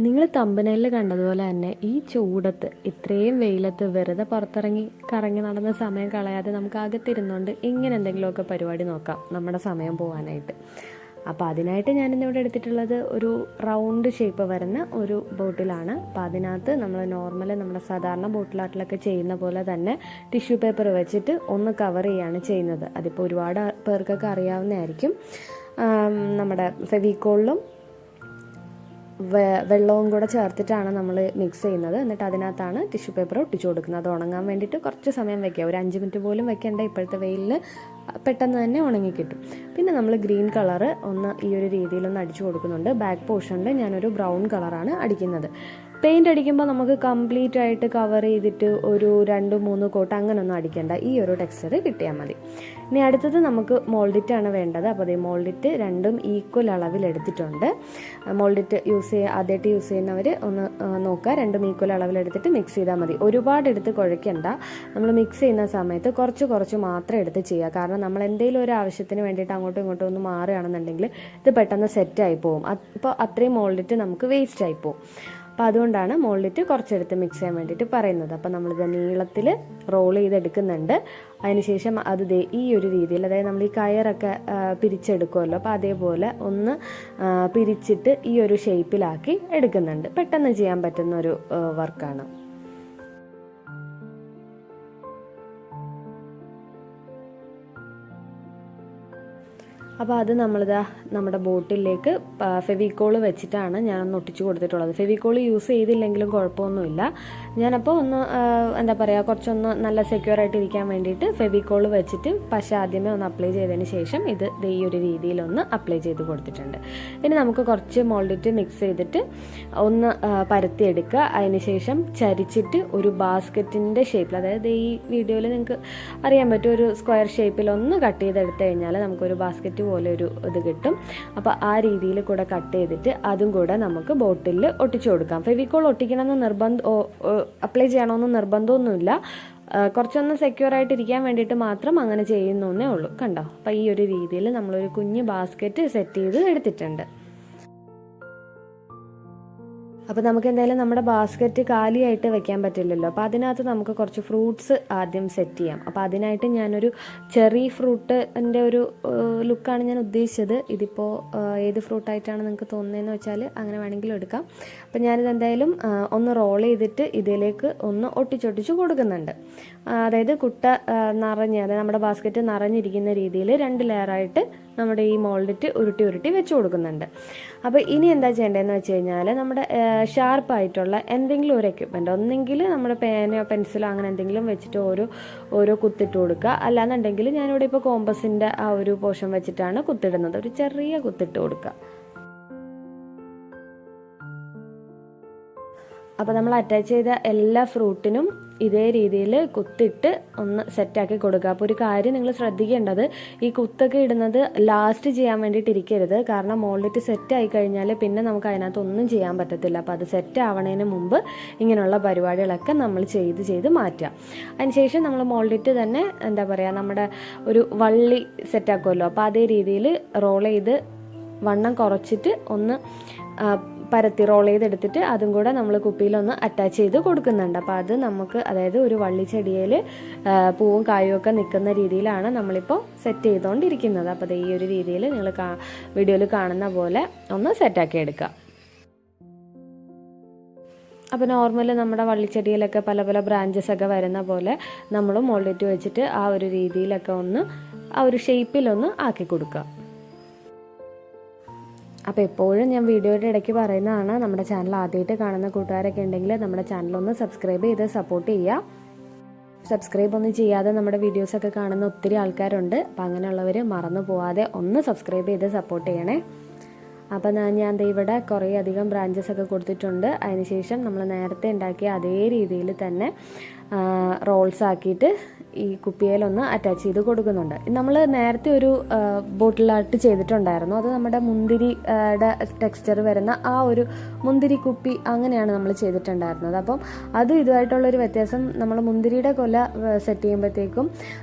നിങ്ങൾ തമ്പനയിൽ കണ്ടതുപോലെ തന്നെ ഈ ചൂടത്ത് ഇത്രയും വെയിലത്ത് വെറുതെ പുറത്തിറങ്ങി കറങ്ങി നടന്ന സമയം കളയാതെ നമുക്ക് അകത്തിരുന്നുകൊണ്ട് ഇങ്ങനെ എന്തെങ്കിലുമൊക്കെ പരിപാടി നോക്കാം നമ്മുടെ സമയം പോകാനായിട്ട്. അപ്പോൾ അതിനായിട്ട് ഞാനിന്നിവിടെ എടുത്തിട്ടുള്ളത് ഒരു റൗണ്ട് ഷേപ്പ് വരുന്ന ഒരു ബോട്ടിലാണ്. അപ്പോൾ അതിനകത്ത് നമ്മൾ നമ്മുടെ സാധാരണ ബോട്ടിലാട്ടിലൊക്കെ ചെയ്യുന്ന പോലെ തന്നെ ടിഷ്യൂ പേപ്പർ വെച്ചിട്ട് ഒന്ന് കവർ ചെയ്യുകയാണ് ചെയ്യുന്നത്. അതിപ്പോൾ ഒരുപാട് പേർക്കൊക്കെ അറിയാവുന്നതായിരിക്കും. നമ്മുടെ ഫെവിക്കോളിലും വെള്ളവും കൂടെ ചേർത്തിട്ടാണ് നമ്മൾ മിക്സ് ചെയ്യുന്നത്. എന്നിട്ട് അതിനകത്താണ് ടിഷ്യൂ പേപ്പർ ഒട്ടിച്ചു കൊടുക്കുന്നത്. അത് ഉണങ്ങാൻ വേണ്ടിയിട്ട് കുറച്ച് സമയം വയ്ക്കുക, ഒരു 5 മിനിറ്റ് പോലും വെക്കേണ്ട. ഇപ്പോഴത്തെ വെയിലിൽ പെട്ടെന്ന് തന്നെ ഉണങ്ങി കിട്ടും. പിന്നെ നമ്മൾ ഗ്രീൻ കളറ് ഒന്ന് ഈ ഒരു രീതിയിലൊന്ന് അടിച്ചു കൊടുക്കുന്നുണ്ട്. ബാക്ക് പോർഷനിൽ ഞാനൊരു ബ്രൗൺ കളറാണ് അടിക്കുന്നത്. പെയിൻറ്റ് അടിക്കുമ്പോൾ നമുക്ക് കംപ്ലീറ്റ് ആയിട്ട് കവർ ചെയ്തിട്ട് ഒരു 2-3 കോട്ട് അങ്ങനെയൊന്നും അടിക്കേണ്ട, ഈ ഒരു ടെക്സ്ചർ കിട്ടിയാൽ മതി. ഇനി അടുത്തത് നമുക്ക് മോൾഡിറ്റാണ് വേണ്ടത്. അപ്പോൾ അതേ മോൾഡിറ്റ് രണ്ടും ഈക്വൽ അളവിൽ എടുത്തിട്ടുണ്ട്. മോൾഡിറ്റ് ആദ്യമായിട്ട് യൂസ് ചെയ്യുന്നവർ ഒന്ന് നോക്കുക, രണ്ടും ഈക്വൽ അളവിലെടുത്തിട്ട് മിക്സ് ചെയ്താൽ മതി. ഒരുപാട് എടുത്ത് കുഴയ്ക്കണ്ട. നമ്മൾ മിക്സ് ചെയ്യുന്ന സമയത്ത് കുറച്ച് മാത്രം എടുത്ത് ചെയ്യുക. കാരണം നമ്മൾ എന്തെങ്കിലും ഒരു ആവശ്യത്തിന് വേണ്ടിയിട്ട് അങ്ങോട്ടും ഇങ്ങോട്ടും ഒന്ന് മാറുകയാണെന്നുണ്ടെങ്കിൽ ഇത് പെട്ടെന്ന് സെറ്റായി പോകും. അപ്പോൾ അത്രയും മോൾഡിറ്റ് നമുക്ക് വേസ്റ്റ് ആയി പോകും. അപ്പോൾ അതുകൊണ്ടാണ് മോൾഡിറ്റ് കുറച്ചെടുത്ത് മിക്സ് ചെയ്യാൻ വേണ്ടിയിട്ട് പറയുന്നത്. അപ്പോൾ നമ്മളിത് നീളത്തിൽ റോൾ ചെയ്തെടുക്കുന്നുണ്ട്. അതിനുശേഷം അത് ഈ ഒരു രീതിയിൽ, അതായത് നമ്മൾ ഈ കയറൊക്കെ പിരിച്ചെടുക്കുമല്ലോ, അപ്പോൾ അതേപോലെ ഒന്ന് പിരിച്ചിട്ട് ഈ ഒരു ഷേപ്പിലാക്കി എടുക്കുന്നുണ്ട്. പെട്ടെന്ന് ചെയ്യാൻ പറ്റുന്ന ഒരു വർക്കാണ്. അപ്പോൾ അത് നമ്മുടെ ബോട്ടിലേക്ക് ഫെവിക്കോള് വെച്ചിട്ടാണ് ഞാനൊന്ന് ഒട്ടിച്ചു കൊടുത്തിട്ടുള്ളത്. ഫെവിക്കോള് യൂസ് ചെയ്തില്ലെങ്കിലും കുഴപ്പമൊന്നുമില്ല. ഞാനപ്പോൾ ഒന്ന് കുറച്ചൊന്ന് നല്ല സെക്യൂർ ആയിട്ട് ഇരിക്കാൻ വേണ്ടിയിട്ട് ഫെവിക്കോള് വെച്ചിട്ട് പശ ആദ്യമേ ഒന്ന് അപ്ലൈ ചെയ്തതിന് ശേഷം ഇത് ഈ ഒരു രീതിയിലൊന്ന് അപ്ലൈ ചെയ്ത് കൊടുത്തിട്ടുണ്ട്. ഇനി നമുക്ക് കുറച്ച് മോൾഡിറ്റ് മിക്സ് ചെയ്തിട്ട് ഒന്ന് പരത്തിയെടുക്കുക. അതിന് ശേഷം ചരിച്ചിട്ട് ഒരു ബാസ്ക്കറ്റിൻ്റെ ഷേപ്പിൽ, അതായത് ഈ വീഡിയോയിൽ നിങ്ങൾക്ക് അറിയാൻ പറ്റും, ഒരു സ്ക്വയർ ഷേപ്പിൽ ഒന്ന് കട്ട് ചെയ്തെടുത്ത് കഴിഞ്ഞാൽ നമുക്കൊരു ബാസ്ക്കറ്റ് പോലെ ഒരു ഇത് കിട്ടും. അപ്പോൾ ആ രീതിയിൽ കൂടെ കട്ട് ചെയ്തിട്ട് അതും കൂടെ നമുക്ക് ബോട്ടിലിൽ ഒട്ടിച്ചു കൊടുക്കാം. ഫെവിക്കോൾ ഒട്ടിക്കണമെന്ന് അപ്ലൈ ചെയ്യണമെന്ന് നിർബന്ധമൊന്നുമില്ല. കുറച്ചൊന്ന് സെക്യൂർ ആയിട്ടിരിക്കാൻ വേണ്ടിയിട്ട് മാത്രം അങ്ങനെ ചെയ്യുന്നേ ഉള്ളൂ. കണ്ടോ? അപ്പോൾ ഈ ഒരു രീതിയിൽ നമ്മളൊരു കുഞ്ഞ് ബാസ്ക്കറ്റ് സെറ്റ് ചെയ്ത് എടുത്തിട്ടുണ്ട്. അപ്പോൾ നമുക്ക് എന്തായാലും നമ്മുടെ ബാസ്ക്കറ്റ് കാലിയായിട്ട് വെക്കാൻ പറ്റില്ലല്ലോ. അപ്പോൾ അതിനകത്ത് നമുക്ക് കുറച്ച് ഫ്രൂട്ട്സ് ആദ്യം സെറ്റ് ചെയ്യാം. അപ്പോൾ അതിനായിട്ട് ഞാനൊരു ചെറി ഫ്രൂട്ടിൻ്റെ ഒരു ലുക്കാണ് ഞാൻ ഉദ്ദേശിച്ചത്. ഇതിപ്പോൾ ഏത് ഫ്രൂട്ടായിട്ടാണ് നിങ്ങൾക്ക് തോന്നുന്നതെന്ന് വെച്ചാൽ അങ്ങനെ വേണമെങ്കിലും എടുക്കാം. അപ്പോൾ ഞാനിത് എന്തായാലും ഒന്ന് റോൾ ചെയ്തിട്ട് ഇതിലേക്ക് ഒന്ന് ഒട്ടിച്ചൊട്ടിച്ച് കൊടുക്കുന്നുണ്ട്. അതായത് അതായത് നമ്മുടെ ബാസ്ക്കറ്റ് നിറഞ്ഞിരിക്കുന്ന രീതിയിൽ 2 ലെയറായിട്ട് നമ്മുടെ ഈ മോൾഡിറ്റ് ഉരുട്ടി വെച്ച് കൊടുക്കുന്നുണ്ട്. അപ്പോൾ ഇനി എന്താ ചെയ്യേണ്ടതെന്ന് വെച്ച് കഴിഞ്ഞാൽ നമ്മുടെ ഷാർപ്പായിട്ടുള്ള എന്തെങ്കിലും ഒരു എക്യുപ്മെൻറ്റ്, ഒന്നെങ്കിൽ നമ്മുടെ പേനയോ പെൻസിലോ അങ്ങനെ എന്തെങ്കിലും വെച്ചിട്ട് ഓരോ കുത്തിട്ട് കൊടുക്കുക. അല്ലാന്നുണ്ടെങ്കിൽ ഞാനിവിടെ ഇപ്പോൾ കോമ്പസിൻ്റെ ആ ഒരു പോർഷൻ വെച്ചിട്ടാണ് കുത്തിടുന്നത്. ഒരു ചെറിയ കുത്തിട്ട് കൊടുക്കുക. അപ്പോൾ നമ്മൾ അറ്റാച്ച് ചെയ്ത എല്ലാ ഫ്രൂട്ടിനും ഇതേ രീതിയിൽ കുത്തിട്ട് ഒന്ന് സെറ്റാക്കി കൊടുക്കുക. അപ്പോൾ ഒരു കാര്യം നിങ്ങൾ ശ്രദ്ധിക്കേണ്ടത്, ഈ കുത്തൊക്കെ ഇടുന്നത് ലാസ്റ്റ് ചെയ്യാൻ വേണ്ടിയിട്ട് ഇരിക്കരുത്. കാരണം മോൾഡിറ്റ് സെറ്റായി കഴിഞ്ഞാൽ പിന്നെ നമുക്ക് അതിനകത്ത് ഒന്നും ചെയ്യാൻ പറ്റത്തില്ല. അപ്പോൾ അത് സെറ്റ് ആവണതിന് മുമ്പ് ഇങ്ങനെയുള്ള പരിപാടികളൊക്കെ നമ്മൾ ചെയ്ത് മാറ്റുക. അതിനുശേഷം നമ്മൾ മോൾഡിറ്റ് തന്നെ നമ്മുടെ ഒരു വള്ളി സെറ്റാക്കുമല്ലോ, അപ്പോൾ അതേ രീതിയിൽ റോൾ ചെയ്ത് വണ്ണം കുറച്ചിട്ട് ഒന്ന് പരത്തി റോൾ ചെയ്തെടുത്തിട്ട് അതും കൂടെ നമ്മൾ കുപ്പിയിലൊന്ന് അറ്റാച്ച് ചെയ്ത് കൊടുക്കുന്നുണ്ട്. അപ്പോൾ അത് നമുക്ക്, അതായത് ഒരു വള്ളിച്ചെടിയിൽ പൂവും കായും ഒക്കെ നിൽക്കുന്ന രീതിയിലാണ് നമ്മളിപ്പോൾ സെറ്റ് ചെയ്തുകൊണ്ടിരിക്കുന്നത്. അപ്പോൾ ഈ ഒരു രീതിയിൽ നിങ്ങൾ വീഡിയോയിൽ കാണുന്ന പോലെ ഒന്ന് സെറ്റാക്കി എടുക്കുക. അപ്പോൾ നോർമൽ നമ്മുടെ വള്ളിച്ചെടിയിലൊക്കെ പല ബ്രാഞ്ചസ് ഒക്കെ വരുന്ന പോലെ നമ്മൾ മോൾഡിറ്റ് വെച്ചിട്ട് ആ ഒരു രീതിയിലൊക്കെ ഒന്ന് ആ ഒരു ഷേപ്പിലൊന്ന് ആക്കി കൊടുക്കുക. അപ്പോൾ എപ്പോഴും ഞാൻ വീഡിയോയുടെ ഇടയ്ക്ക് പറയുന്നതാണ്, നമ്മുടെ ചാനൽ ആദ്യമായിട്ട് കാണുന്ന കൂട്ടുകാരൊക്കെ ഉണ്ടെങ്കിൽ നമ്മുടെ ചാനലൊന്ന് സബ്സ്ക്രൈബ് ചെയ്ത് സപ്പോർട്ട് ചെയ്യുക. സബ്സ്ക്രൈബ് ഒന്നും ചെയ്യാതെ നമ്മുടെ വീഡിയോസൊക്കെ കാണുന്ന ഒത്തിരി ആൾക്കാരുണ്ട്. അപ്പോൾ അങ്ങനെയുള്ളവർ മറന്നു പോവാതെ ഒന്ന് സബ്സ്ക്രൈബ് ചെയ്ത് സപ്പോർട്ട് ചെയ്യണേ. അപ്പോൾ ഞാൻ ഇവിടെ കുറേ അധികം ബ്രാഞ്ചസ് ഒക്കെ കൊടുത്തിട്ടുണ്ട്. അതിനുശേഷം നമ്മൾ നേരത്തെ ഉണ്ടാക്കിയ അതേ രീതിയിൽ തന്നെ റോൾസ് ആക്കിയിട്ട് ഈ കുപ്പിയിലൊന്ന് അറ്റാച്ച് ചെയ്ത് കൊടുക്കുന്നുണ്ട്. നമ്മൾ നേരത്തെ ഒരു ബോട്ടിലായിട്ട് ചെയ്തിട്ടുണ്ടായിരുന്നു. അത് നമ്മുടെ മുന്തിരിയുടെ ടെക്സ്ചർ വരുന്ന ആ ഒരു മുന്തിരി കുപ്പി അങ്ങനെയാണ് നമ്മൾ ചെയ്തിട്ടുണ്ടായിരുന്നത്. അപ്പം ഇതുമായിട്ടുള്ളൊരു വ്യത്യാസം, നമ്മൾ മുന്തിരിയുടെ കൊല സെറ്റ് ചെയ്യുമ്പോഴത്തേക്കും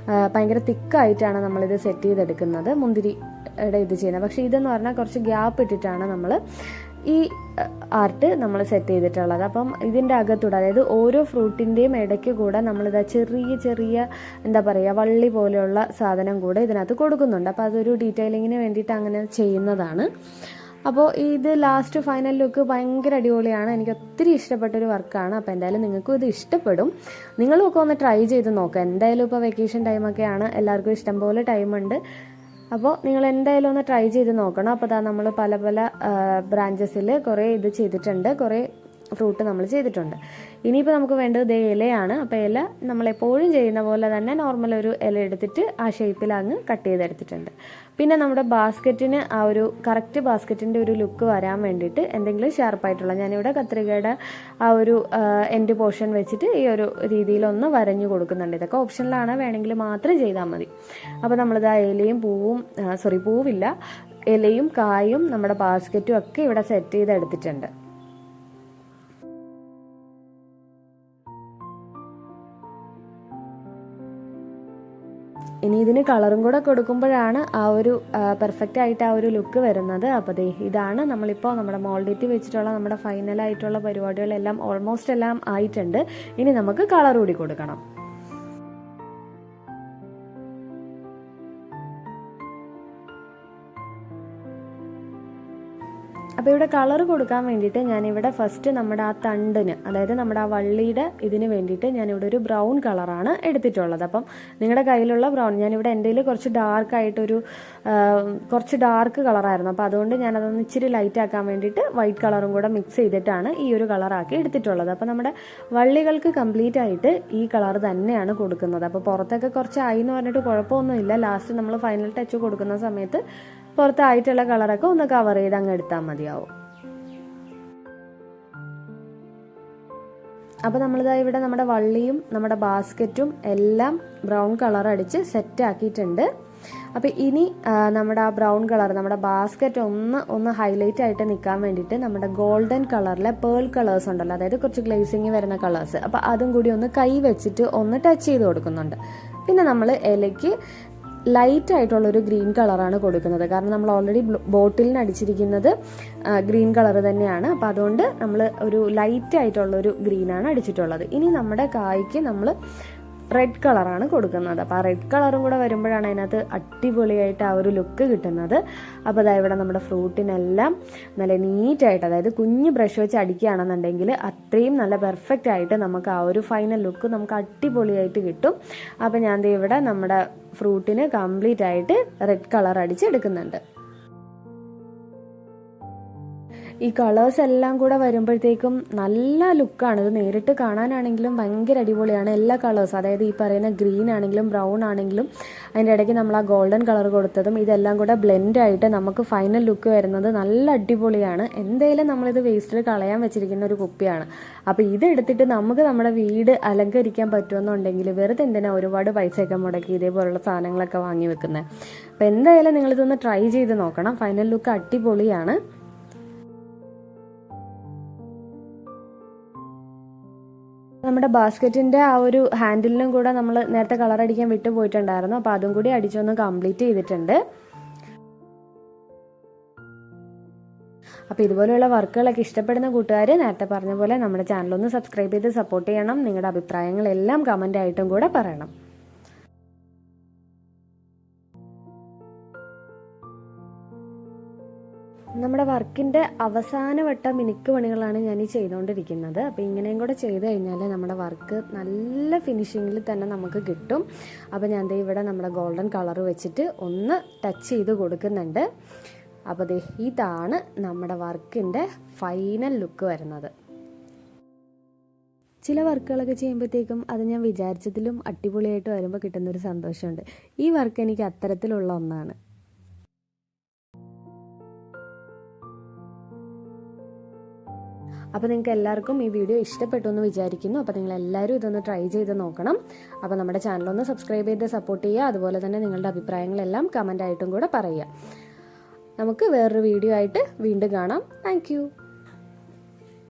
ഭയങ്കര തിക്കായിട്ടാണ് നമ്മളിത് സെറ്റ് ചെയ്തെടുക്കുന്നത്, മുന്തിരിയുടെ ഇത് ചെയ്യുന്നത്. പക്ഷേ ഇതെന്ന് പറഞ്ഞാൽ കുറച്ച് ഗ്യാപ്പ് ഇട്ടിട്ടാണ് നമ്മൾ ഈ ആർട്ട് നമ്മൾ സെറ്റ് ചെയ്തിട്ടുള്ളത്. അപ്പം ഇതിൻ്റെ അകത്തൂടെ, അതായത് ഓരോ ഫ്രൂട്ടിൻ്റെയും ഇടയ്ക്ക് കൂടെ നമ്മളിതാ ചെറിയ ചെറിയ എന്താ പറയുക വള്ളി പോലെയുള്ള സാധനം കൂടെ ഇതിനകത്ത് കൊടുക്കുന്നുണ്ട്. അപ്പോൾ അതൊരു ഡീറ്റെയിലിങ്ങിന് വേണ്ടിയിട്ട് അങ്ങനെ ചെയ്യുന്നതാണ്. അപ്പോൾ ഇത് ലാസ്റ്റ് ഫൈനൽ ലുക്ക് ഭയങ്കര അടിപൊളിയാണ്. എനിക്ക് ഒത്തിരി ഇഷ്ടപ്പെട്ടൊരു വർക്കാണ്. അപ്പോൾ എന്തായാലും നിങ്ങൾക്കും ഇത് ഇഷ്ടപ്പെടും. നിങ്ങളും ഒക്കെ ഒന്ന് ട്രൈ ചെയ്ത് നോക്കുക. എന്തായാലും ഇപ്പോൾ വെക്കേഷൻ ടൈമൊക്കെയാണ്, എല്ലാവർക്കും ഇഷ്ടംപോലെ ടൈമുണ്ട്. അപ്പോൾ നിങ്ങൾ എന്തായാലും ഒന്ന് ട്രൈ ചെയ്ത് നോക്കണം. അപ്പോൾ അതാ നമ്മൾ പല പല ബ്രാഞ്ചസിൽ കുറേ ഇത് ചെയ്തിട്ടുണ്ട്, കുറേ ഫ്രൂട്ട് നമ്മൾ ചെയ്തിട്ടുണ്ട്. ഇനിയിപ്പോൾ നമുക്ക് വേണ്ടത് ഇലയാണ്. അപ്പോൾ ഇല നമ്മളെപ്പോഴും ചെയ്യുന്ന പോലെ തന്നെ നോർമൽ ഒരു ഇല എടുത്തിട്ട് ആ ഷേപ്പിൽ അങ്ങ് കട്ട് ചെയ്തെടുത്തിട്ടുണ്ട്. പിന്നെ നമ്മുടെ ബാസ്ക്കറ്റിന് ആ ഒരു കറക്റ്റ് ബാസ്ക്കറ്റിൻ്റെ ഒരു ലുക്ക് വരാൻ വേണ്ടിയിട്ട് എന്തെങ്കിലും ഷാർപ്പായിട്ടുള്ള, ഞാനിവിടെ കത്രികയുടെ ആ ഒരു എൻഡ് പോർഷൻ വെച്ചിട്ട് ഈ ഒരു രീതിയിലൊന്ന് വരഞ്ഞു കൊടുക്കുന്നുണ്ട്. ഇതൊക്കെ ഓപ്ഷനിലാണ്, വേണമെങ്കിൽ മാത്രം ചെയ്താൽ മതി. അപ്പോൾ നമ്മളിത് ആ ഇലയും പൂവില്ല, ഇലയും കായും നമ്മുടെ ബാസ്ക്കറ്റും ഒക്കെ ഇവിടെ സെറ്റ് ചെയ്തെടുത്തിട്ടുണ്ട്. ഇനി ഇതിന് കളറും കൂടെ കൊടുക്കുമ്പോഴാണ് ആ ഒരു പെർഫെക്റ്റ് ആയിട്ട് ആ ഒരു ലുക്ക് വരുന്നത്. അപ്പോൾ ഇതാണ് നമ്മളിപ്പോൾ നമ്മുടെ മോൾഡിറ്റി വെച്ചിട്ടുള്ള നമ്മുടെ ഫൈനലായിട്ടുള്ള പരിപാടികളെല്ലാം ഓൾമോസ്റ്റ് എല്ലാം ആയിട്ടുണ്ട്. ഇനി നമുക്ക് കളർ കൂടി കൊടുക്കണം. അപ്പോൾ ഇവിടെ കളർ കൊടുക്കാൻ വേണ്ടിയിട്ട് ഞാനിവിടെ ഫസ്റ്റ് നമ്മുടെ ആ തണ്ടിന്, അതായത് നമ്മുടെ ആ വള്ളിയുടെ ഇതിന് വേണ്ടിയിട്ട് ഞാനിവിടെ ഒരു ബ്രൗൺ കളറാണ് എടുത്തിട്ടുള്ളത്. അപ്പം നിങ്ങളുടെ കയ്യിലുള്ള ബ്രൗൺ, ഞാനിവിടെ എൻ്റെ കയ്യിൽ കുറച്ച് ഡാർക്ക് കളറായിരുന്നു. അപ്പോൾ അതുകൊണ്ട് ഞാനതൊന്ന് ഇച്ചിരി ലൈറ്റ് ആക്കാൻ വേണ്ടിയിട്ട് വൈറ്റ് കളറും കൂടെ മിക്സ് ചെയ്തിട്ടാണ് ഈ ഒരു കളറാക്കി എടുത്തിട്ടുള്ളത്. അപ്പോൾ നമ്മുടെ വള്ളികൾക്ക് കംപ്ലീറ്റ് ആയിട്ട് ഈ കളർ തന്നെയാണ് കൊടുക്കുന്നത്. അപ്പോൾ പുറത്തൊക്കെ കുറച്ചായി എന്ന് പറഞ്ഞിട്ട് കുഴപ്പമൊന്നുമില്ല. ലാസ്റ്റ് നമ്മൾ ഫൈനൽ ടച്ച് കൊടുക്കുന്ന സമയത്ത് പുറത്തായിട്ടുള്ള കളറൊക്കെ ഒന്ന് കവർ ചെയ്ത് അങ്ങ് എടുത്താൽ മതിയാവും. അപ്പോൾ നമ്മളിതാ ഇവിടെ നമ്മുടെ വള്ളിയും നമ്മുടെ ബാസ്ക്കറ്റും എല്ലാം ബ്രൗൺ കളർ അടിച്ച് സെറ്റ് ആക്കിയിട്ടുണ്ട്. അപ്പോൾ ഇനി നമ്മുടെ ആ ബ്രൗൺ കളർ, നമ്മുടെ ബാസ്ക്കറ്റ് ഒന്ന് ഹൈലൈറ്റ് ആയിട്ട് നിൽക്കാൻ വേണ്ടിയിട്ട് നമ്മുടെ ഗോൾഡൻ കളറിലെ പേൾ കളേഴ്സ് ഉണ്ടല്ലോ, അതായത് കുറച്ച് ഗ്ലേസിങ് വരുന്ന കളേഴ്സ്, അപ്പോൾ അതും കൂടി ഒന്ന് കൈ വെച്ചിട്ട് ഒന്ന് ടച്ച് ചെയ്ത് കൊടുക്കുന്നുണ്ട്. പിന്നെ നമ്മൾ ഇലയ്ക്ക് ലൈറ്റ് ആയിട്ടുള്ളൊരു ഗ്രീൻ കളറാണ് കൊടുക്കുന്നത്. കാരണം നമ്മൾ ഓൾറെഡി ബോട്ടിലിന് അടിച്ചിരിക്കുന്നത് ഗ്രീൻ കളർ തന്നെയാണ്. അപ്പോൾ അതുകൊണ്ട് നമ്മൾ ഒരു ലൈറ്റ് ആയിട്ടുള്ളൊരു ഗ്രീനാണ് അടിച്ചിട്ടുള്ളത്. ഇനി നമ്മുടെ കായ്ക്ക് നമ്മൾ റെഡ് കളറാണ് കൊടുക്കുന്നത്. അപ്പോൾ ആ റെഡ് കളറും കൂടെ വരുമ്പോഴാണ് അതിനകത്ത് അടിപൊളിയായിട്ട് ആ ഒരു ലുക്ക് കിട്ടുന്നത്. അപ്പോൾ അതായത് ഇവിടെ നമ്മുടെ ഫ്രൂട്ടിനെല്ലാം നല്ല നീറ്റായിട്ട്, അതായത് കുഞ്ഞ് ബ്രഷ് വെച്ച് അടിക്കുകയാണെന്നുണ്ടെങ്കിൽ അത്രയും നല്ല പെർഫെക്റ്റ് ആയിട്ട് നമുക്ക് ആ ഒരു ഫൈനൽ ലുക്ക് നമുക്ക് അടിപൊളിയായിട്ട് കിട്ടും. അപ്പോൾ ഞാൻ ഇവിടെ നമ്മുടെ ഫ്രൂട്ടിന് കംപ്ലീറ്റ് ആയിട്ട് റെഡ് കളർ അടിച്ചെടുക്കുന്നുണ്ട്. ഈ കളേഴ്സ് എല്ലാം കൂടെ വരുമ്പോഴത്തേക്കും നല്ല ലുക്കാണ്. ഇത് നേരിട്ട് കാണാനാണെങ്കിലും ഭയങ്കര അടിപൊളിയാണ്. എല്ലാ കളേഴ്സും, അതായത് ഈ പറയുന്ന ഗ്രീൻ ആണെങ്കിലും ബ്രൗൺ ആണെങ്കിലും അതിൻ്റെ ഇടയ്ക്ക് നമ്മൾ ആ ഗോൾഡൻ കളർ കൊടുത്തതും ഇതെല്ലാം കൂടെ ബ്ലെൻഡായിട്ട് നമുക്ക് ഫൈനൽ ലുക്ക് വരുന്നത് നല്ല അടിപൊളിയാണ്. എന്തായാലും നമ്മളിത് വേസ്റ്റിൽ കളയാൻ വെച്ചിരിക്കുന്ന ഒരു കുപ്പിയാണ്. അപ്പോൾ ഇതെടുത്തിട്ട് നമുക്ക് നമ്മുടെ വീട് അലങ്കരിക്കാൻ പറ്റുമെന്നുണ്ടെങ്കിൽ വെറുതെ എന്തിനാ ഒരുപാട് പൈസയൊക്കെ മുടക്കി ഇതേപോലുള്ള സാധനങ്ങളൊക്കെ വാങ്ങി വെക്കുന്നത്. അപ്പോൾ എന്തായാലും നിങ്ങളിതൊന്ന് ട്രൈ ചെയ്ത് നോക്കണം. ഫൈനൽ ലുക്ക് അടിപൊളിയാണ്. നമ്മുടെ ബാസ്ക്കറ്റിൻ്റെ ആ ഒരു ഹാൻഡിലിനും കൂടെ നമ്മൾ നേരത്തെ കളർ അടിക്കാൻ വിട്ടു പോയിട്ടുണ്ടായിരുന്നു. അപ്പോൾ അതും കൂടി അടിച്ചൊന്ന് കംപ്ലീറ്റ് ചെയ്തിട്ടുണ്ട്. അപ്പോൾ ഇതുപോലെയുള്ള വർക്കുകളൊക്കെ ഇഷ്ടപ്പെടുന്ന കൂട്ടുകാർ നേരത്തെ പറഞ്ഞ പോലെ നമ്മുടെ ചാനലൊന്ന് സബ്സ്ക്രൈബ് ചെയ്ത് സപ്പോർട്ട് ചെയ്യണം. നിങ്ങളുടെ അഭിപ്രായങ്ങളെല്ലാം കമൻ്റ് ആയിട്ടും കൂടെ പറയണം. നമ്മുടെ വർക്കിൻ്റെ അവസാനവട്ട മിനുക്ക് പണികളാണ് ഞാൻ ഈ ചെയ്തുകൊണ്ടിരിക്കുന്നത്. അപ്പോൾ ഇങ്ങനെയും കൂടെ ചെയ്ത് കഴിഞ്ഞാൽ നമ്മുടെ വർക്ക് നല്ല ഫിനിഷിങ്ങിൽ തന്നെ നമുക്ക് കിട്ടും. അപ്പോൾ ഞാൻ ഇവിടെ നമ്മുടെ ഗോൾഡൻ കളർ വെച്ചിട്ട് ഒന്ന് ടച്ച് ചെയ്ത് കൊടുക്കുന്നുണ്ട്. അപ്പോൾ ഇതാണ് നമ്മുടെ വർക്കിൻ്റെ ഫൈനൽ ലുക്ക് വരുന്നത്. ചില വർക്കുകളൊക്കെ ചെയ്യുമ്പോഴത്തേക്കും അത് ഞാൻ വിചാരിച്ചതിലും അടിപൊളിയായിട്ട് വരുമ്പോൾ കിട്ടുന്നൊരു സന്തോഷമുണ്ട്. ഈ വർക്ക് എനിക്ക് അത്തരത്തിലുള്ള ഒന്നാണ്. അപ്പോൾ നിങ്ങൾക്ക് എല്ലാവർക്കും ഈ വീഡിയോ ഇഷ്ടപ്പെട്ടു എന്ന് വിചാരിക്കുന്നു. അപ്പോൾ നിങ്ങളെല്ലാവരും ഇതൊന്ന് ട്രൈ ചെയ്ത് നോക്കണം. അപ്പോൾ നമ്മുടെ ചാനലൊന്ന് സബ്സ്ക്രൈബ് ചെയ്ത് സപ്പോർട്ട് ചെയ്യുക. അതുപോലെ തന്നെ നിങ്ങളുടെ അഭിപ്രായങ്ങളെല്ലാം കമൻ്റ് ആയിട്ടും കൂടെ പറയുക. നമുക്ക് വേറൊരു വീഡിയോ ആയിട്ട് വീണ്ടും കാണാം. താങ്ക്